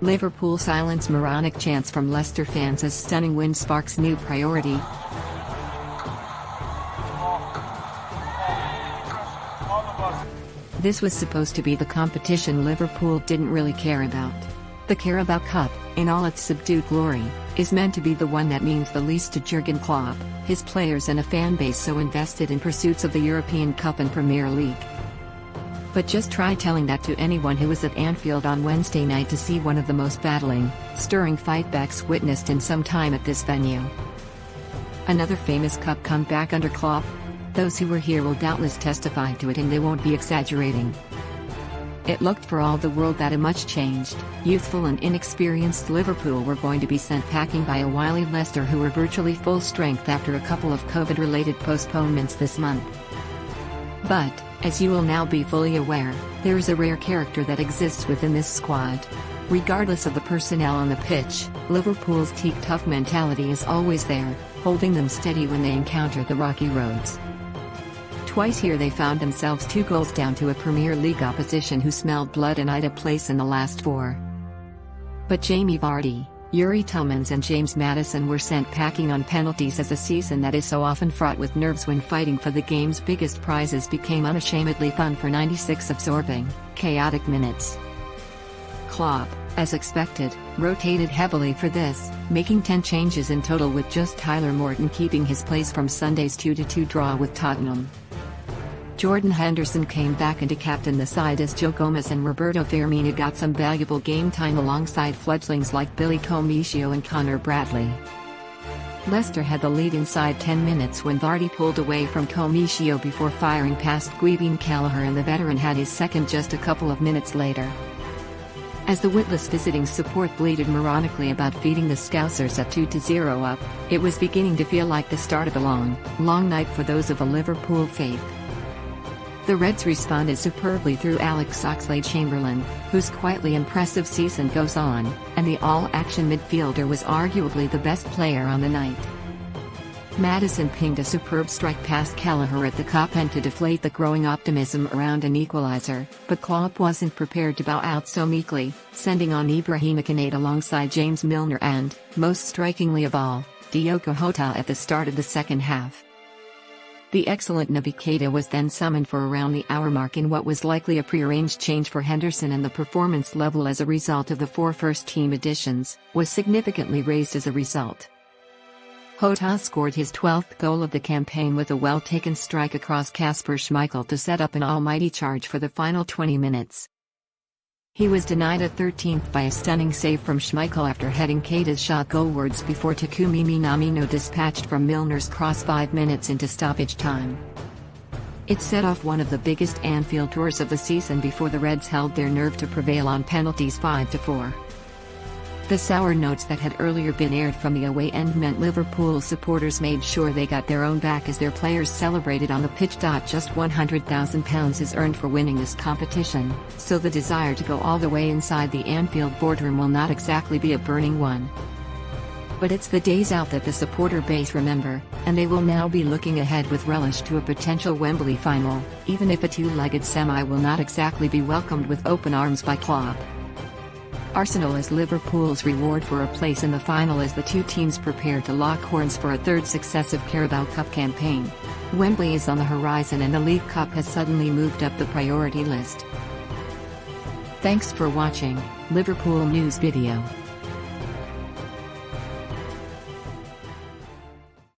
Liverpool silence moronic chants from Leicester fans as stunning win sparks new priority. This was supposed to be the competition Liverpool didn't really care about. The Carabao Cup, in all its subdued glory, is meant to be the one that means the least to Jurgen Klopp, his players and a fan base so invested in pursuits of the European Cup and Premier League. But just try telling that to anyone who was at Anfield on Wednesday night to see one of the most battling, stirring fightbacks witnessed in some time at this venue. Another famous cup comeback under Klopp? Those who were here will doubtless testify to it, and they won't be exaggerating. It looked for all the world that a much changed, youthful and inexperienced Liverpool were going to be sent packing by a wily Leicester who were virtually full strength after a couple of COVID-related postponements this month. But, as you will now be fully aware, there is a rare character that exists within this squad. Regardless of the personnel on the pitch, Liverpool's teak-tough mentality is always there, holding them steady when they encounter the rocky roads. Twice here they found themselves 2 goals down to a Premier League opposition who smelled blood and eyed a place in the last 4. But Jamie Vardy, Yuri Tillmans and James Maddison were sent packing on penalties as a season that is so often fraught with nerves when fighting for the game's biggest prizes became unashamedly fun for 96 absorbing, chaotic minutes. Klopp, as expected, rotated heavily for this, making 10 changes in total with just Tyler Morton keeping his place from Sunday's 2-2 draw with Tottenham. Jordan Henderson came back in to captain the side as Joe Gomez and Roberto Firmino got some valuable game time alongside fledglings like Billy Commicio and Connor Bradley. Leicester had the lead inside 10 minutes when Vardy pulled away from Commicio before firing past Guibin Callagher, and the veteran had his second just a couple of minutes later. As the witless visiting support bleated moronically about feeding the Scousers at 2-0 up, it was beginning to feel like the start of a long, long night for those of a Liverpool faith. The Reds responded superbly through Alex Oxlade-Chamberlain, whose quietly impressive season goes on, and the all-action midfielder was arguably the best player on the night. Maddison pinged a superb strike past Callagher at the cup end to deflate the growing optimism around an equalizer, but Klopp wasn't prepared to bow out so meekly, sending on Ibrahima Konate alongside James Milner and, most strikingly of all, Diogo Jota at the start of the second half. The excellent Naby Keita was then summoned for around the hour mark in what was likely a prearranged change for Henderson, and the performance level as a result of the 4 first-team additions was significantly raised as a result. Jota scored his 12th goal of the campaign with a well-taken strike across Kasper Schmeichel to set up an almighty charge for the final 20 minutes. He was denied a 13th by a stunning save from Schmeichel after heading Keita's shot goalwards before Takumi Minamino dispatched from Milner's cross 5 minutes into stoppage time. It set off one of the biggest Anfield tours of the season before the Reds held their nerve to prevail on penalties 5-4. The sour notes that had earlier been aired from the away end meant Liverpool supporters made sure they got their own back as their players celebrated on the pitch. Just £100,000 is earned for winning this competition, so the desire to go all the way inside the Anfield boardroom will not exactly be a burning one. But it's the days out that the supporter base remember, and they will now be looking ahead with relish to a potential Wembley final, even if a 2-legged semi will not exactly be welcomed with open arms by Klopp. Arsenal is Liverpool's reward for a place in the final as the 2 teams prepare to lock horns for a 3rd successive Carabao Cup campaign. Wembley is on the horizon and the League Cup has suddenly moved up the priority list. Thanks for watching Liverpool News Video.